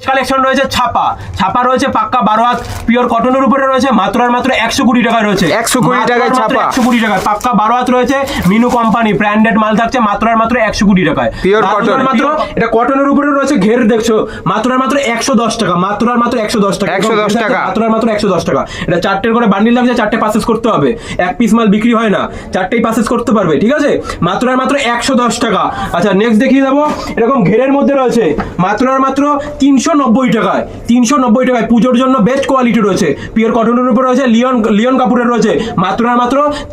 Collection রয়েছে ছাপা ছাপা রয়েছে পাক্কা 12 হাত পিওর কটনের উপরে রয়েছে মাত্র 120 টাকা রয়েছে 120 টাকায় ছাপা 120 টাকা পাক্কা 12 হাত রয়েছে মিনু কোম্পানি ব্র্যান্ডেড মাল থাকছে মাত্র 120 টাকায় পিওর কটন মাত্র এটা কটনের উপরে রয়েছে ঘের দেখছো মাত্র 110 টাকা মাত্র 110 টাকা 110 টাকা মাত্র 110 টাকা এটা চারটের করে বান্ডিল লাগছে চারটে পাসেস করতে হবে এক পিস মাল বিক্রি হয় না চারটেই পাসেস করতে পারবে ঠিক আছে মাত্র 110 টাকা আচ্ছা নেক্সট দেখিয়ে দেবো এরকম ঘেরের মধ্যে রয়েছে মাত্র 390 টাকায় 390 টাকায় পুজোর জন্য বেস্ট কোয়ালিটি রয়েছে পিওর কটনের উপর রয়েছে লিওন কাপড়ের রয়েছে মাত্র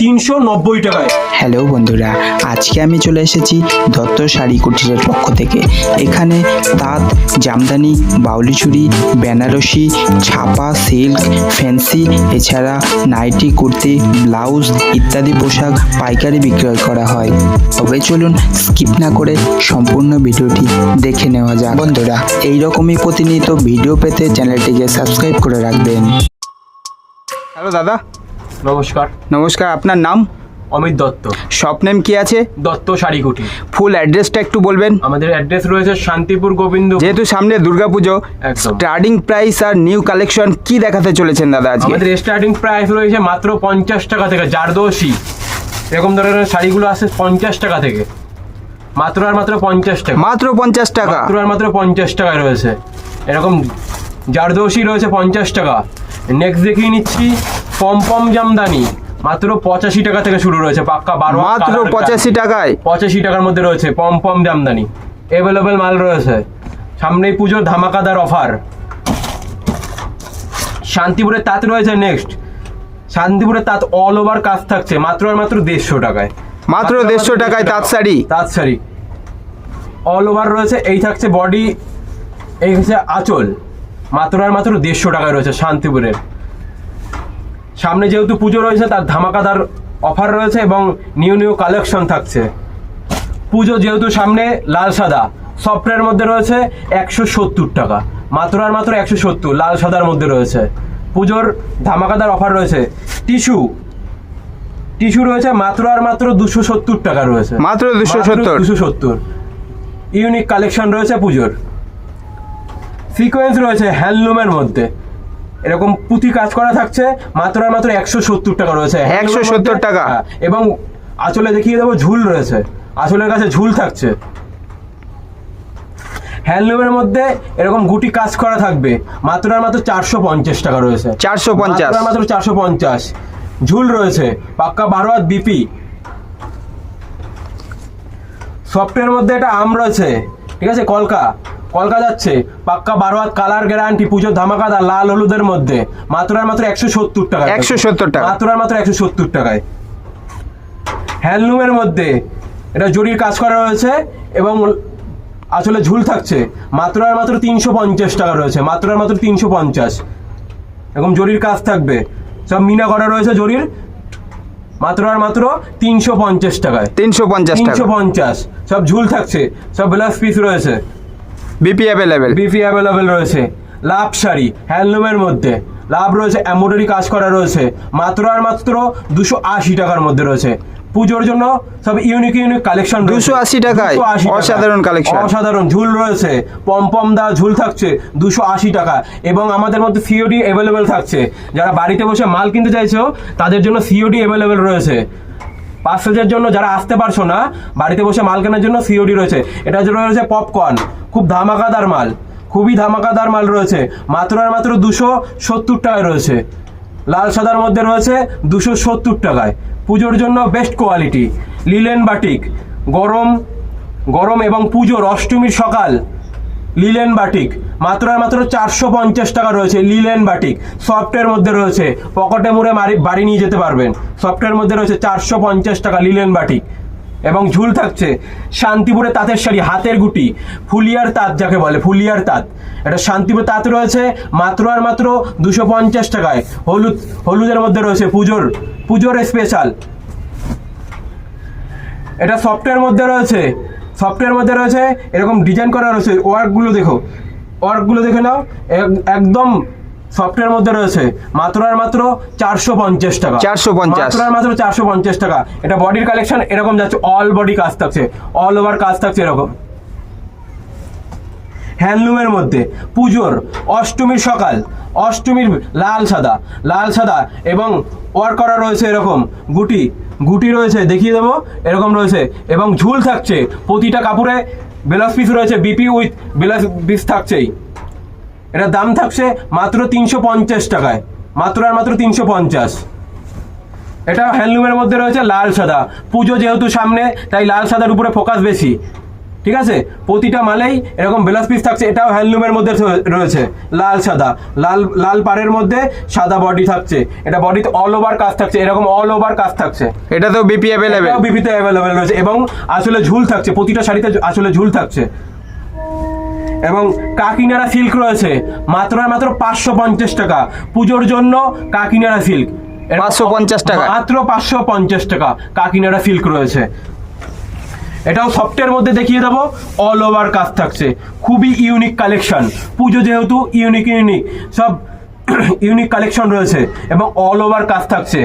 390 টাকায়। হ্যালো বন্ধুরা, আজকে আমি চলে এসেছি দত্ত শাড়ি কুটিরের পক্ষ থেকে। এখানে তাঁত, জামদানি, বাউলি চুড়ি, বেনারসি, ছাপা, সিল্ক, ফ্যান্সি, এছাড়া নাইটি, কুর্তি, ব্লাউজ ইত্যাদি পোশাক পাইকারি বিক্রয় করা হয়। তবে চলুন স্কিপ না করে সম্পূর্ণ ভিডিওটি দেখে নেওয়া যাক। বন্ধুরা, এইরকমই প্রতিনিয়ত ভিডিও পেতে চ্যানেলটিকে সাবস্ক্রাইব করে রাখবেন। হ্যালো দাদা, নমস্কার। নমস্কার, আপনার নাম? অমিত দত্ত। শপ নেম কি আছে? দত্ত শাড়ি কুটির। ফুল অ্যাড্রেসটা একটু বলবেন? আমাদের অ্যাড্রেস রয়েছে শান্তিপুর গোবিন্দ। যেহেতু সামনে দুর্গাপুজো, স্টার্টিং প্রাইস আর নিউ কালেকশন কি দেখাতে চলেছেন দাদা আজকে? আমাদের স্টার্টিং প্রাইস রয়েছে মাত্র 50 টাকা থেকে জারদোশি এরকম ধরনের শাড়িগুলো আসে 50 টাকা থেকে মাত্র 50 টাকা মাত্র 50 টাকা মাত্র 50 টাকায় রয়েছে এরকম জারদোশি রয়েছে 50 টাকা। নেক্সট দেখিয়ে নিচ্ছি পমপম জামদানি মাত্র 85 টাকা থেকে শুরু রয়েছে পাক্কা 12 মাত্র 85 টাকায় 85 টাকার মধ্যে রয়েছে পমপম জামদানি অ্যাভেলেবেল মাল রয়েছে সামনেই পুজোর ধামাকাদার অফার। শান্তিপুরের তাঁত রয়েছে নেক্সট শান্তিপুরের তাঁত অল ওভার কাজ থাকছে মাত্র 150 টাকায় মাত্র 150 টাকায় তাঁত শাড়ি অল ওভার রয়েছে এই থাকছে বডি এই হচ্ছে আঁচল মাত্র 150 টাকায় রয়েছে শান্তিপুরের। সামনে যেহেতু পুজো রয়েছে তার ধামাকাদার অফার রয়েছে এবং নিউ কালেকশন থাকছে। পুজো যেহেতু সামনে লাল সাদা সফটের মধ্যে রয়েছে 170 টাকা মাত্র 170 লাল সাদার মধ্যে রয়েছে পুজোর ধামাকাদার অফার রয়েছে। টিস্যু রয়েছে মাত্র 270 টাকা রয়েছে মাত্র 270 ইউনিক কালেকশন রয়েছে পুজোর। সিকোয়েন্স রয়েছে হ্যান্ডলুমের মধ্যে এরকম পুঁথি কাজ করা থাকছে মাত্র 170 টাকা রয়েছে 170 টাকা এবং আঁচলে দেখিয়ে দেবো ঝুল রয়েছে আঁচলের কাছে ঝুল থাকছে হ্যান্ডলুমের মধ্যে এরকম গুটি কাজ করা থাকবে মাত্র 450 টাকা রয়েছে 450 মাত্র 450 ঝুল রয়েছে পাক্কা 12 হাত বিপি। সফটের মধ্যে এটা আম রয়েছে ঠিক আছে কলকা যাচ্ছে পাক্কা 12 হাত কালার গ্যারান্টি পুজোর ধামাকাদার লাল হলুদের মধ্যে মাত্র 170 টাকা 170 টাকা মাত্র 170 টাকায়। হ্যান্ডলুমের মধ্যে এটা জরির কাজ করা রয়েছে এবং আসলে ঝুল থাকছে মাত্র 350 টাকা রয়েছে মাত্র 350 এরকম জরির কাজ থাকবে সব মিনা করা রয়েছে জরির মাত্র 350 টাকায় 350 সব ঝুল থাকছে সব ব্লাউজ পিস রয়েছে বিপি অ্যাভেলেবেল রয়েছে। লাভ শাড়ি হ্যান্ডলুমের মধ্যে লাভ রয়েছে এমব্রয়ডারি কাজ করা রয়েছে মাত্র 280 টাকার মধ্যে রয়েছে পুজোর জন্য সব ইউনিক কালেকশন 280 টাকায় অসাধারণ কালেকশন অসাধারণ ঝুল রয়েছে পমপম দা ঝুল থাকছে 280 টাকা এবং আমাদের মধ্যে সিওডি অ্যাভেলেবেল থাকছে যারা বাড়িতে বসে মাল কিনতে চাইছো তাদের জন্য সিওডি অ্যাভেলেবেল রয়েছে। পার্সেলের জন্য যারা আসতে পারছো না বাড়িতে বসে মাল কেনার জন্য সিওডি রয়েছে। এটা রয়েছে পপকর্ন খুব ধামাকাদার মাল খুবই ধামাকাদার মাল রয়েছে মাত্র 270 টাকায় রয়েছে লাল সাদার মধ্যে রয়েছে 270 টাকায় পুজোর জন্য বেস্ট কোয়ালিটি। লিলেন বাটিক গরম এবং পুজোর অষ্টমীর সকাল লিলেন বাটিক মাত্র 450 টাকা রয়েছে লিলেন বাটিক সফটের মধ্যে রয়েছে পকেটে মুড়ে বাড়ি নিয়ে যেতে পারবেন সফটের মধ্যে রয়েছে 450 টাকা লিলেন বাটিক এবং ঝুল থাকছে। শান্তিপুরে তাঁতের শাড়ি হাতের গুটি ফুলিয়ার তাঁত যাকে বলে ফুলিয়ার তাঁত এটা শান্তিপুর তাঁত রয়েছে মাত্র 250 টাকায় হলুদের মধ্যে রয়েছে পুজোর স্পেশাল। এটা সফটের মধ্যে রয়েছে এরকম ডিজাইন করা রয়েছে ওয়ার্কগুলো দেখে নাও একদম সফটের মধ্যে রয়েছে মাত্র 450 টাকা 450 টাকা। এটা বডির কালেকশন এরকম যাচ্ছে অল বডি কাজ থাকছে অল ওভার কাজ থাকছে এরকম হ্যান্ডলুমের মধ্যে পুজোর অষ্টমীর সকাল, অষ্টমীর লাল সাদা এবং ওয়ার্ক করা রয়েছে এরকম গুটি রয়েছে, দেখিয়ে দেবো এরকম রয়েছে এবং ঝুল থাকছে প্রতিটা কাপড়ে। ব্লাউজ পিস রয়েছে বিপি উইথ ব্লাউজ পিস থাকছেই। এটার দাম থাকছে মাত্র 350 টাকায়, মাত্র 350। এটা হ্যান্ডলুমের মধ্যে রয়েছে লাল সাদা, পুজো যেহেতু সামনে তাই লাল সাদার উপরে ফোকাস বেশি, ঠিক আছে। প্রতিটা মালেই এরকম ব্লাউজ পিস থাকছে, এটাও হ্যান্ডলুমের মধ্যে রয়েছে লাল সাদা, লাল পাড়ের মধ্যে সাদা বডি থাকছে। এটা বডিতে অল ওভার কাজ থাকছে, এরকম অল ওভার কাজ থাকছে। এটা তো বিপি অ্যাভেলেবেল, বিপিতে অ্যাভেলেবেল রয়েছে এবং আসলে ঝুল থাকছে, প্রতিটা শাড়িতে আসলে ঝুল থাকছে। এবং কাকিনাড়া সিল্ক রয়েছে মাত্র 550 টাকা পুজোর জন্য। কাকিনাড়া সিল্ক 550 টাকা, মাত্র 550 টাকা কাকিনাড়া সিল্ক রয়েছে। এটাও সফটের মধ্যে দেখিয়ে দেবো, অল ওভার কাজ থাকছে, খুবই ইউনিক কালেকশন। পুজো যেহেতু ইউনিক সব ইউনিক কালেকশন রয়েছে এবং অল ওভার কাজ থাকছে,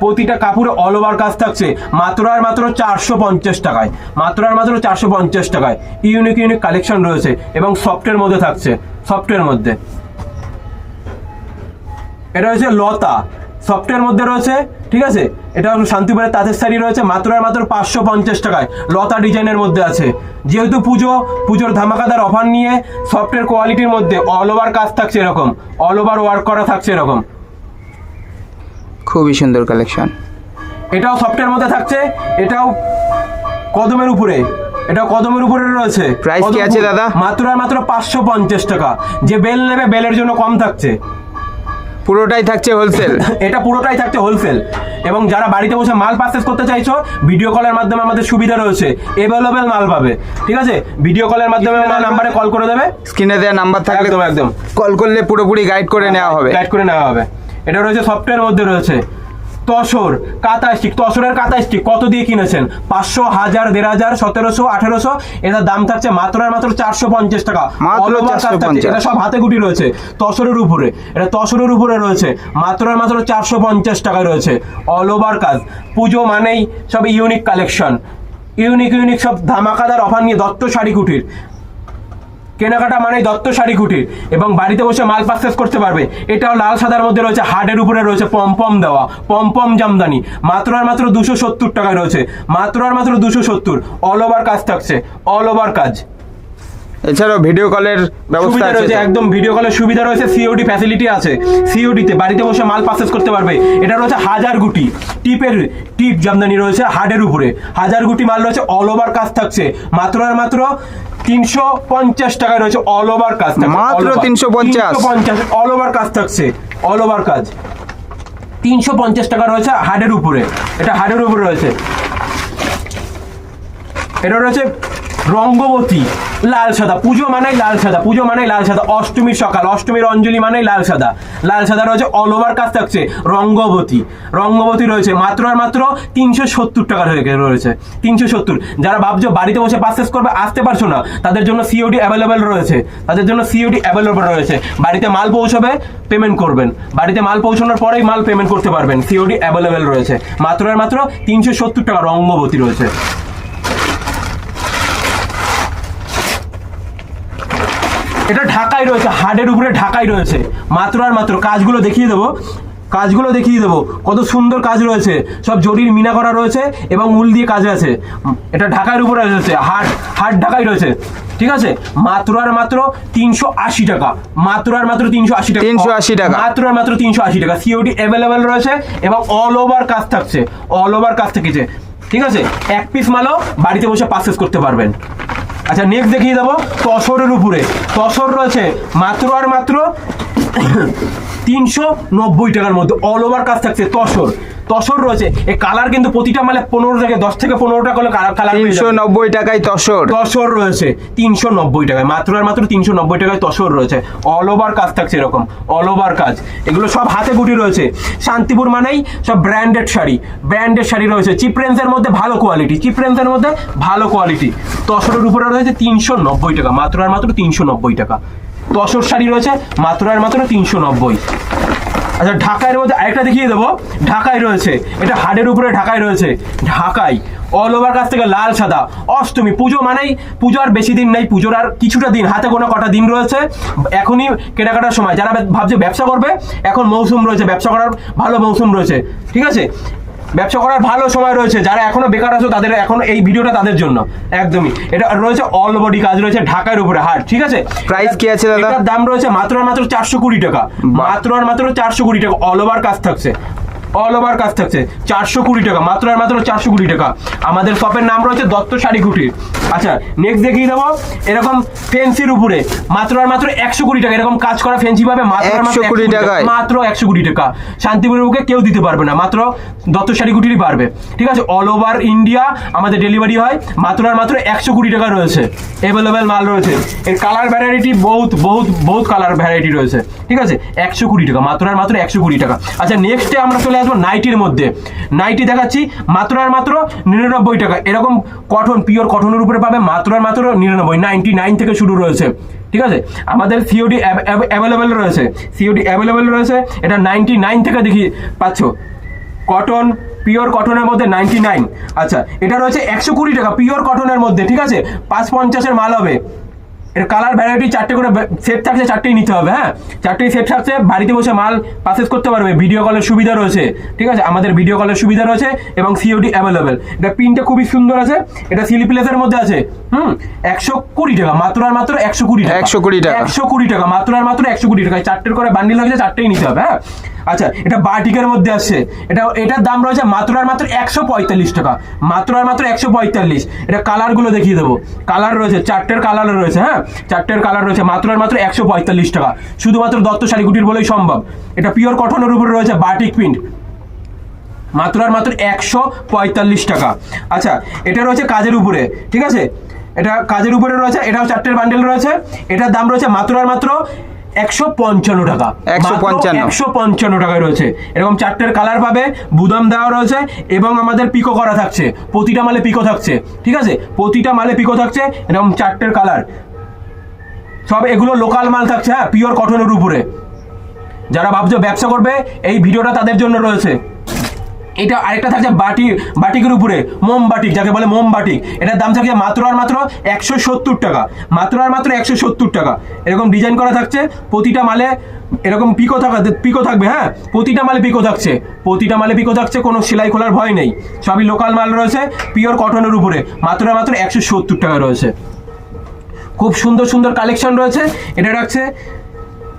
প্রতিটা কাপড়ে অল ওভার কাজ থাকছে মাত্র 450 টাকায়, মাত্র 450 টাকায়। ইউনিক কালেকশন রয়েছে এবং সফটের মধ্যে থাকছে, সফটের মধ্যে। এটা হচ্ছে লতা, সফটের মধ্যে রয়েছে, ঠিক আছে। এটা শান্তিপুরের তাঁতের শাড়ি রয়েছে মাত্র 550 টাকায়, লতা ডিজাইনের মধ্যে আছে। যেহেতু পুজোর ধামাকাদার অফার নিয়ে সফটের কোয়ালিটির মধ্যে অল ওভার কাজ থাকছে, এরকম অল ওভার ওয়ার্ক করা থাকছে এরকম। খুবই সুন্দর কালেকশন। এটাও সফটের মধ্যে থাকছে, এটাও কদমের উপরে, এটা কদমের উপরে রয়েছে। প্রাইস কি আছে দাদা? মাত্র 550 টাকা। যে বেল নেবে বেলের জন্য কম থাকছে, পুরোটাই থাকছে হোলসেল। এটা পুরোটাই থাকছে হোলসেল। এবং যারা বাড়িতে বসে মাল পারচেজ করতে চাইছো, ভিডিও কলের মাধ্যমে আমাদের সুবিধা রয়েছে, অ্যাভেলেবেল মাল পাবে, ঠিক আছে। ভিডিও কলের মাধ্যমে আমার নাম্বারে কল করে দেবে, স্ক্রিনে দেওয়া নাম্বার থাকলে একদম কল করলে পুরোপুরি গাইড করে নেওয়া হবে। এটা রয়েছে সফটওয়্যার মধ্যে রয়েছে তসর কাঁথা স্টিক, তসরের কাঁথা স্টিক কত দিয়ে কিনেছেন? 500, 1000, 1500, 1700, 1800। এটার দাম থাকছে মাত্র 450 টাকা। এটা সব হাতে গুটি রয়েছে তসরের উপরে, এটা তসরের উপরে রয়েছে মাত্র 450 টাকা রয়েছে। অল ওভার কাজ, পুজো মানেই সব ইউনিক কালেকশন, ইউনিক সব ধামাকাদার অফার নিয়ে দত্ত শাড়ি কুটির। কেনাকাটা মানে দত্ত শাড়ি কুটির এবং বাড়িতে বসে মাল পারচেজ করতে পারবে। এটাও লাল সাদার মধ্যে রয়েছে, হার্ডের উপরে রয়েছে পমপম দেওয়া, পমপম জামদানি মাত্র 270 টাকায় রয়েছে, মাত্র 270। অল ওভার কাজ থাকছে, অল ওভার কাজ। এছাড়াও ভিডিও কলের ব্যবস্থা রয়েছে, একদম ভিডিও কলের সুবিধা রয়েছে, সিওডি ফ্যাসিলিটি আছে। সিওডিতে বাড়িতে বসে মাল পারচেজ করতে পারবে। এটা রয়েছে 1000 গুটি টিপ জামদানি রয়েছে হার্ডের উপরে, 1000 গুটি মাল রয়েছে, অল ওভার কাজ থাকছে মাত্র 350 টাকায় রয়েছে। অল ওভার কাজ মাত্র 350, অল ওভার কাজ থাকছে, অল ওভার কাজ 350 টাকা রয়েছে হার্ডের উপরে। এটা হার্ডের উপরে রয়েছে। এটা রয়েছে রঙ্গবতী লাল সাদা, পুজো মানেই লাল সাদা, পুজো মানেই লাল সাদা। অষ্টমীর সকাল, অষ্টমীর অঞ্জলি মানেই লাল সাদা, লাল সাদা রয়েছে, অল ওভার কাজ থাকছে। রঙ্গবতী রয়েছে মাত্র 370 টাকা রয়েছে, 370। যারা ভাবছো বাড়িতে বসে পারচেজ করবে, আসতে পারছো না, তাদের জন্য সিওডি অ্যাভেলেবেল রয়েছে, বাড়িতে মাল পৌঁছবে, পেমেন্ট করবেন, বাড়িতে মাল পৌঁছানোর পরেই মাল পেমেন্ট করতে পারবেন। সিওডি অ্যাভেলেবেল রয়েছে মাত্র 370 টাকা। রঙ্গবতী রয়েছে। এটা ঢাকাই রয়েছে, হার্ডের উপরে ঢাকাই রয়েছে মাত্র কাজগুলো দেখিয়ে দেবো, কত সুন্দর কাজ রয়েছে, সব জরির মিনা করা রয়েছে এবং উল দিয়ে কাজ আছে। এটা ঢাকাইয়ের উপরে রয়েছে, হার্ড ঢাকাই রয়েছে, ঠিক আছে। মাত্র 380 টাকা, মাত্র 380 টাকা, 380 টাকা, মাত্র 380 টাকা। সিওডি অ্যাভেলেবেল রয়েছে এবং অল ওভার কাজ থাকছে, অল ওভার কাজ থেকেছে, ঠিক আছে। এক পিস মালও বাড়িতে বসে পারচেজ করতে পারবেন। আচ্ছা, নেক্সট দেখিয়ে দেবো তসরের উপরে। তসর রয়েছে মাত্র 390 টাকার মধ্যে, অল ওভার কাজ থাকছে। তসর রয়েছে, এই কালার কিন্তু প্রতিটা মালে 15 থেকে 10 থেকে 15টা করে কালার। 390 টাকায় তসর রয়েছে 390 টাকায়, মাত্র 390 টাকায় তসর রয়েছে। অল ওভার কাজ থাকছে, এরকম অল ওভার কাজ। এগুলো সব হাতে গুটি রয়েছে। শান্তিপুর মানেই সব ব্র্যান্ডেড শাড়ি রয়েছে, চিপ রেঞ্জের মধ্যে ভালো কোয়ালিটি। তসরের উপরে রয়েছে 390 টাকা, মাত্র 390 টাকা। তসর শাড়ি রয়েছে মাত্র 390। আচ্ছা ঢাকাইয়ের মধ্যে আরেকটা দেখিয়ে দেবো, ঢাকাই রয়েছে, এটা হাড়ের উপরে ঢাকাই রয়েছে, ঢাকাই অল ওভার কাছ থেকে লাল সাদা। অষ্টমী পুজো মানেই, পুজো আর বেশি দিন নেই, পুজোর আর কিছুটা দিন, হাতে গোনা কটা দিন রয়েছে, এখনই কেনাকাটার সময়। যারা ভাবছে ব্যবসা করবে, এখন মৌসুম রয়েছে, ব্যবসা করার ভালো মৌসুম রয়েছে, ঠিক আছে, ব্যবসা করার ভালো সময় রয়েছে। যারা এখনো বেকার আছো তাদের এখন এই ভিডিওটা তাদের জন্য একদমই। এটা রয়েছে অল বডি কাজ রয়েছে, ঢাকার উপরে হাট, ঠিক আছে। প্রাইস কি আছে দাদা? এটার দাম রয়েছে মাত্র আর মাত্র 420 টাকা, মাত্র আর মাত্র 420 টাকা। অল ওভার কাজ থাকছে, অল ওভার কাজ থাকছে, 420 টাকা, মাত্র আর মাত্র 420 টাকা। আমাদের শপের নাম রয়েছে দত্ত শাড়ি কুটির। আচ্ছা নেক্সট দেখিয়ে দেবো, এরকম ফেন্সির উপরে মাত্র আর মাত্র 120 টাকা, এরকম কাজ করা ফেন্সি পাবে মাত্র আর মাত্র 120 টাকায়, মাত্র 120 টাকা। শান্তিপুরের বুকে কেউ দিতে পারবে না, মাত্র দত্ত শাড়ি কুটিরই পারবে, ঠিক আছে। অল ওভার ইন্ডিয়া আমাদের ডেলিভারি হয়, মাত্র আর মাত্র 120 টাকা রয়েছে, অ্যাভেলেবেল মাল রয়েছে। এর কালার ভ্যারাইটি বহুত বহুত বহুত কালার ভ্যারাইটি রয়েছে, ঠিক আছে। 120 টাকা, মাত্র আর মাত্র 120 টাকা। আচ্ছা নেক্সটে আমরা চলে আসবো নাইটির মধ্যে। নাইটি দেখাচ্ছি মাত্র আর মাত্র 99 টাকা, এরকম কটন, পিওর কটনের উপরে পাবে মাত্র আর মাত্র 99 থেকে শুরু রয়েছে, ঠিক আছে। আমাদের সিওডি অ্যাভেলেবেল রয়েছে, সিওডি অ্যাভেলেবেল রয়েছে। এটা 99 থেকে দেখি পাচ্ছ, কটন পিওর কটনের মধ্যে 99। আচ্ছা এটা রয়েছে 120 টাকা পিওর কটনের মধ্যে, ঠিক আছে। 550-এর মাল হবে। এর কালার ভ্যারাইটি 4টে করে সেট থাকছে, 4টেই নিতে হবে, হ্যাঁ 4টেই সেট থাকছে। বাড়িতে বসে মাল পারচেজ করতে পারবে, ভিডিও কলের সুবিধা রয়েছে, ঠিক আছে। আমাদের ভিডিও কলের সুবিধা রয়েছে এবং সিওডি অ্যাভেলেবেল। এটা প্রিন্টটা খুবই সুন্দর আছে, এটা স্লিপলেসের মধ্যে আছে। 120 টাকা, মাত্র আর মাত্র 120 টাকা, 120 টাকা, 120 টাকা, মাত্র আর মাত্র 120 টাকা। 4টের করে বান্ডিল লাগছে, 4টেই নিতে হবে, হ্যাঁ। আচ্ছা এটা বাটিকের মধ্যে আসছে, এটার দাম রয়েছে মাত্র আর মাত্র 145 টাকা, মাত্র আর মাত্র 145। এটা কালারগুলো দেখিয়ে দেবো, কালার রয়েছে 4টের কালার রয়েছে, হ্যাঁ 4টের কালার রয়েছে, মাত্র আর মাত্র 145 টাকা। শুধুমাত্র দত্ত শাড়ি কুটির বলেই সম্ভব। এটা পিওর কটনের উপরে রয়েছে, বাটিক প্রিন্ট, মাত্র আর মাত্র 145 টাকা। আচ্ছা এটা রয়েছে কাজের উপরে, ঠিক আছে, এটা কাজের উপরে রয়েছে, এটাও 4টের বান্ডেল রয়েছে। এটার দাম রয়েছে মাত্র আর মাত্র 155 টাকা, 155 টাকায় রয়েছে। এরকম 4টের কালার পাবে, বুদাম দেওয়া রয়েছে এবং আমাদের পিকো করা থাকছে, প্রতিটা মালে পিকো থাকছে, ঠিক আছে, প্রতিটা মালে পিকো থাকছে। এরকম 4টের কালার সব, এগুলো লোকাল মাল থাকছে, হ্যাঁ পিওর কটনের উপরে। যারা ভাবছো ব্যবসা করবে এই ভিডিওটা তাদের জন্য রয়েছে। এটা আরেকটা থাকছে বাটিকের উপরে, মোম বাটিক যাকে বলে, মোম বাটিক। এটার দাম থাকছে মাত্র আর মাত্র 170 টাকা, মাত্র আর মাত্র 170 টাকা। এরকম ডিজাইন করা থাকছে, প্রতিটা মালে এরকম পিকো থাকবে, হ্যাঁ প্রতিটা মালে পিকো থাকছে, প্রতিটা মালে পিকো থাকছে, কোনো সেলাই খোলার ভয় নেই। সবই লোকাল মাল রয়েছে, পিওর কটনের উপরে, মাত্র আর মাত্র 170 টাকা রয়েছে। খুব সুন্দর সুন্দর কালেকশন রয়েছে। এটা রাখছে,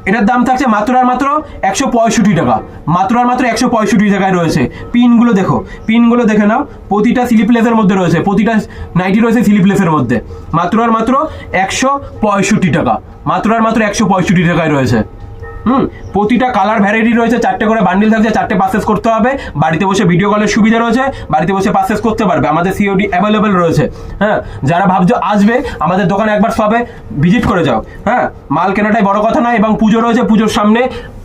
এটার দাম থাকছে মাত্র আর মাত্র 165 টাকা, মাত্র আর মাত্র 165 টাকায় রয়েছে। পিনগুলো দেখো, পিনগুলো দেখে নাও, প্রতিটা স্লিপলেসের মধ্যে রয়েছে, প্রতিটা নাইটি রয়েছে স্লিপলেসের মধ্যে। মাত্র আর মাত্র 165 টাকা, মাত্র আর মাত্র 165 টাকায় রয়েছে। প্রতিটা কালার ভ্যারাইটি রয়েছে, 4টে করে বান্ডিল থাকছে, 4টে পারচেজ করতে হবে। বাড়িতে বসে ভিডিও কলের সুবিধা রয়েছে, বাড়িতে বসে পারচেজ করতে পারবে। আমাদের সিওডি অ্যাভেলেবেল রয়েছে, হ্যাঁ। যারা ভাবছো আসবে আমাদের দোকানে একবার সবে ভিজিট করে যাও, হ্যাঁ। মাল কেনাটাই বড় কথা নয়, এবং পুজো রয়েছে, পুজোর সামনে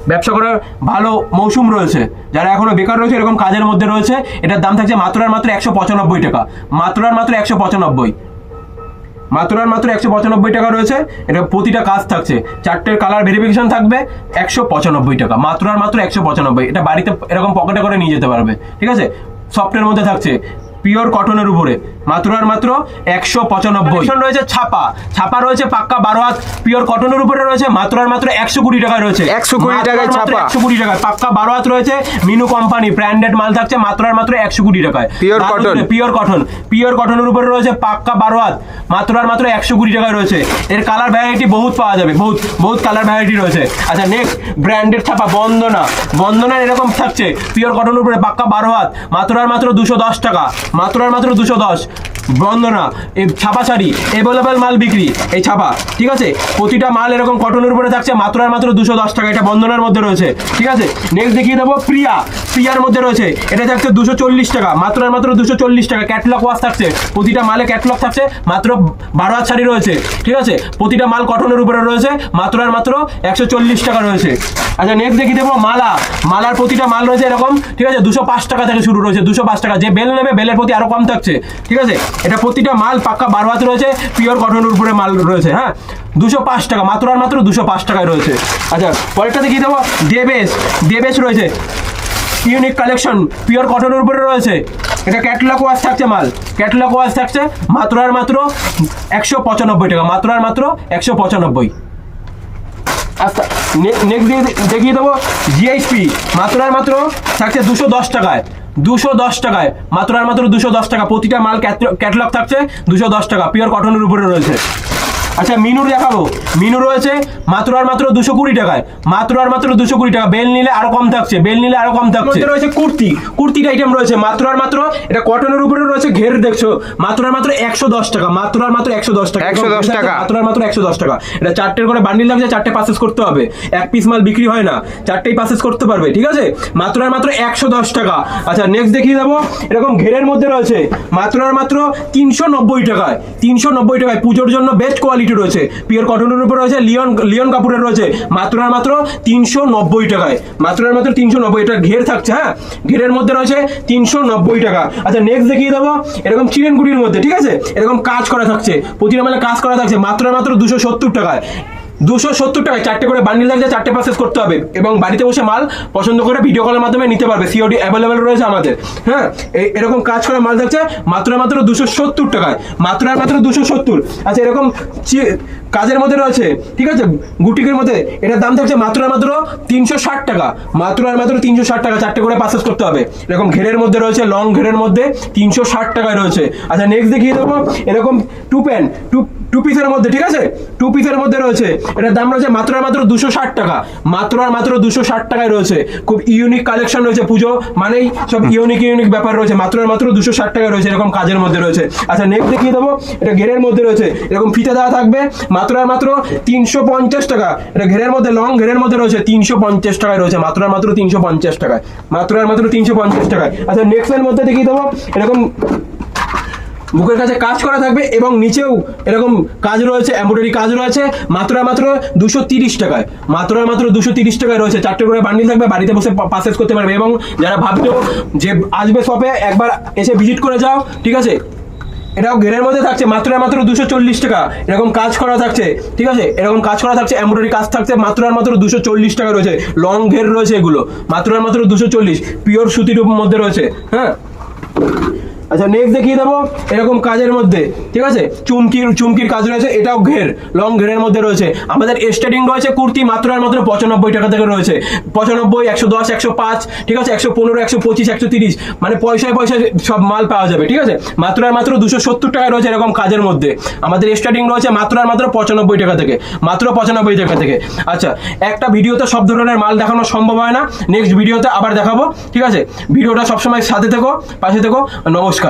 ব্যবসা করার ভালো মৌসুম রয়েছে। যারা এখনো বেকার রয়েছে, এরকম কাজের মধ্যে রয়েছে, এটার দাম থাকছে মাত্র আর মাত্র 195 টাকা, মাত্র আর মাত্র 195, মাত্র আর মাত্র 195 টাকা রয়েছে। এটা প্রতিটা কাজ থাকছে, 4টের কালার ভেরিফিকেশন থাকবে, 195 টাকা, মাত্র আর মাত্র 195। এটা বাড়িতে এরকম পকেটে করে নিয়ে যেতে পারবে, ঠিক আছে। সফটের মধ্যে থাকছে, পিওর কটনের উপরে, মাত্র আর মাত্র 195 রয়েছে। ছাপা রয়েছে পাক্কা 12 হাত পিওর কটনের উপরে রয়েছে, মাত্র আর মাত্র 120 টাকায় রয়েছে, 120 টাকায় ছাপা, 120 টাকায় পাক্কা 12 হাত রয়েছে। মিনু কোম্পানি ব্র্যান্ডেড মাল থাকছে, মাত্র আর মাত্র 120 টাকায়। পিওর কটন, পিওর কটনের উপরে রয়েছে, পাক্কা 12 হাত, মাত্র আর মাত্র 120 টাকায় রয়েছে। এর কালার ভ্যারাইটি বহুত পাওয়া যাবে, বহুত কালার ভ্যারাইটি রয়েছে। আচ্ছা নেক্সট ব্র্যান্ডেড ছাপা বন্দনা এরকম থাকছে, পিওর কটনের উপরে পাক্কা 12 হাত, মাত্র আর মাত্র 210 টাকা, মাত্র আর মাত্র 210। বন্দনা এই ছাপা শাড়ি অ্যাভেলেবেল মাল বিক্রি, এই ছাপা, ঠিক আছে। প্রতিটা মাল এরকম কটনের উপরে থাকছে, মাত্র আর মাত্র 210 টাকা। এটা বন্দনার মধ্যে রয়েছে, ঠিক আছে। নেক্সট দেখিয়ে দেবো প্রিয়ার মধ্যে রয়েছে, এটা থাকছে 240 টাকা, মাত্র আর মাত্র 240 টাকা। ক্যাটলগ ওয়াশ থাকছে, প্রতিটা মালে ক্যাটলগ থাকছে, মাত্র 12 হাত শাড়ি রয়েছে, ঠিক আছে। প্রতিটা মাল কটনের উপরে রয়েছে, মাত্র আর মাত্র 140 টাকা রয়েছে। আচ্ছা নেক্সট দেখিয়ে দেবো মালার প্রতিটা মাল রয়েছে এরকম, ঠিক আছে। 205 টাকা থেকে শুরু রয়েছে, 205 টাকা। যে বেল নেবে বেলের প্রতি আরো কম থাকছে, ঠিক আছে। এটা প্রতিটা মাল পাক্কা 12 হাতে রয়েছে, পিওর কটনের উপরে মাল রয়েছে। হ্যাঁ, 205 টাকা, মাত্র আর মাত্র 205 টাকায় রয়েছে। আচ্ছা, পরেরটা দেখিয়ে দেবো, দেবেশ রয়েছে, ইউনিক কালেকশন, পিওর কটনের উপরে রয়েছে। এটা ক্যাটলগ ওয়াশ থাকছে, মাল ক্যাটলগ ওয়াশ থাকছে, মাত্র আর মাত্র 195 টাকা, মাত্র আর মাত্র 195। আচ্ছা, নেক্সট দেখিয়ে দেবো জিএসপি, মাত্র আর মাত্র থাকছে 210 টাকায়, 210 টাকায়, মাত্র আর মাত্র 210 টাকা। প্রতিটা মাল ক্যাটলগ থাকছে 210 টাকা, পিওর কটনের উপরে রয়েছে। আচ্ছা, মিনুর দেখাবো, মিনু রয়েছে মাত্র আর মাত্র 220 টাকায়, মাত্র আর মাত্র 220 টাকা। বেল নিলে আরো কম থাকছে, বেল নিলে আরো কম থাকছে। রয়েছে কুর্তির আইটেম রয়েছে, মাত্র আর মাত্র, এটা কটনের উপরে রয়েছে, ঘের দেখছো, মাত্র আর মাত্র 110 টাকা, মাত্র আর মাত্র 110 টাকা, 110 টাকা, মাত্র আর মাত্র 110 টাকা। এটা 4টের করে বান্ডিল লাগছে, 4টে পারচেজ করতে হবে, এক পিস মাল বিক্রি হয় না, 4টেই পারচেজ করতে পারবে, ঠিক আছে? মাত্র আর মাত্র 110 টাকা। আচ্ছা, নেক্সট দেখিয়ে দেবো, এরকম ঘেরের মধ্যে রয়েছে, মাত্র আর মাত্র 390 টাকায়, 390 টাকায়। পুজোর জন্য বেস্ট কোয়ালিটি রয়েছে, পিওর কটনের উপর রয়েছে, লিওন কাপড়ের রয়েছে, মাত্র আর মাত্র 390 টাকায়, মাত্র আর মাত্র 390। এটা ঘের থাকছে, হ্যাঁ, ঘেরের মধ্যে রয়েছে 390 টাকা। আচ্ছা, নেক্সট দেখিয়ে দেবো, এরকম চিরেনগুড়ির মধ্যে, ঠিক আছে, এরকম কাজ করা থাকছে, প্রতিটা মালে কাজ করা থাকছে, মাত্র আর মাত্র 270 টাকায়, 270 টাকায়। 4টে করে বান্ডিল লাগছে, 4টে পারচেজ করতে হবে, এবং বাড়িতে বসে মাল পছন্দ করে ভিডিও কলের মাধ্যমে নিতে পারবে, সিওডি অ্যাভেলেবেল রয়েছে আমাদের। হ্যাঁ, এরকম কাজ করা মাল থাকছে মাত্র আর মাত্র 270 টাকায়, মাত্র আর মাত্র 270। আচ্ছা, এরকম কাজের মধ্যে রয়েছে, ঠিক আছে, গুটিকের মধ্যে, এটার দাম থাকছে মাত্র আর মাত্র 360 টাকা, মাত্র আর মাত্র 360 টাকা। 4টে করে পারচেজ করতে হবে। এরকম ঘেরের মধ্যে রয়েছে, লং ঘেরের মধ্যে 360 টাকায় রয়েছে। আচ্ছা, নেক্সট দেখিয়ে দেবো, এরকম টু পিসের মধ্যে, ঠিক আছে, 2 পিসের মধ্যে রয়েছে, এটার দাম রয়েছে মাত্র আর মাত্র 260 টাকা, মাত্র আর মাত্র 260 টাকায় রয়েছে। খুব ইউনিক কালেকশন রয়েছে, পুজো মানেই সব ইউনিক ব্যাপার রয়েছে, মাত্র আর মাত্র 260 টাকায় রয়েছে, এরকম কাজের মধ্যে রয়েছে। আচ্ছা, নেক্সট দেখিয়ে দেবো, এটা ঘেরের মধ্যে রয়েছে, এরকম ফিতে দেওয়া থাকবে, মাত্র আর মাত্র 350 টাকা। এটা ঘেরের মধ্যে, লং ঘেরের মধ্যে রয়েছে, 350 টাকায় রয়েছে, মাত্র আর মাত্র 350 টাকায়, মাত্র আর মাত্র 350 টাকায়। আচ্ছা, নেক্সট এর মধ্যে দেখিয়ে দেবো, এরকম বুকের কাছে কাজ করা থাকবে, এবং নিচেও এরকম কাজ রয়েছে, এমব্রয়ডারি কাজ রয়েছে, মাত্র আর মাত্র 230 টাকায়, মাত্র আর মাত্র 230 টাকায় রয়েছে। 4টে করে বান্ডিল থাকবে, বাড়িতে বসে পারচেজ করতে পারবে। এবং যারা ভাবছো যে আসবে শপে, একবার এসে ভিজিট করে যাও, ঠিক আছে। এটাও ঘেরের মধ্যে থাকছে, মাত্র আর মাত্র 240 টাকা, এরকম কাজ করা থাকছে, ঠিক আছে, এরকম কাজ করা থাকছে, এমব্রয়ডারি কাজ থাকছে, মাত্র আর মাত্র 240 টাকা রয়েছে। লং ঘের রয়েছে এগুলো, মাত্র আর মাত্র 240, পিওর সুতির মধ্যে রয়েছে। হ্যাঁ, আচ্ছা, নেক্সট দেখিয়ে দেবো, এরকম কাজের মধ্যে, ঠিক আছে, চুমকির কাজ রয়েছে, এটাও ঘের, লং ঘেরের মধ্যে রয়েছে। আমাদের স্টার্টিং রয়েছে কুর্তি মাত্র আর মাত্র 95 টাকা থেকে রয়েছে, 95, 110, 105, ঠিক আছে, 115, 125, 130, মানে পয়সায় সব মাল পাওয়া যাবে, ঠিক আছে। মাত্র আর মাত্র 270 টাকায় রয়েছে এরকম কাজের মধ্যে। আমাদের স্টার্টিং রয়েছে মাত্র আর মাত্র 95 টাকা থেকে, মাত্র 95 টাকা থেকে। আচ্ছা, একটা ভিডিওতে সব ধরনের মাল দেখানো সম্ভব হয় না, নেক্সট ভিডিওতে আবার দেখাবো, ঠিক আছে। ভিডিওটা সবসময় সাথে থেকো, পাশে থেকো, নমস্কার।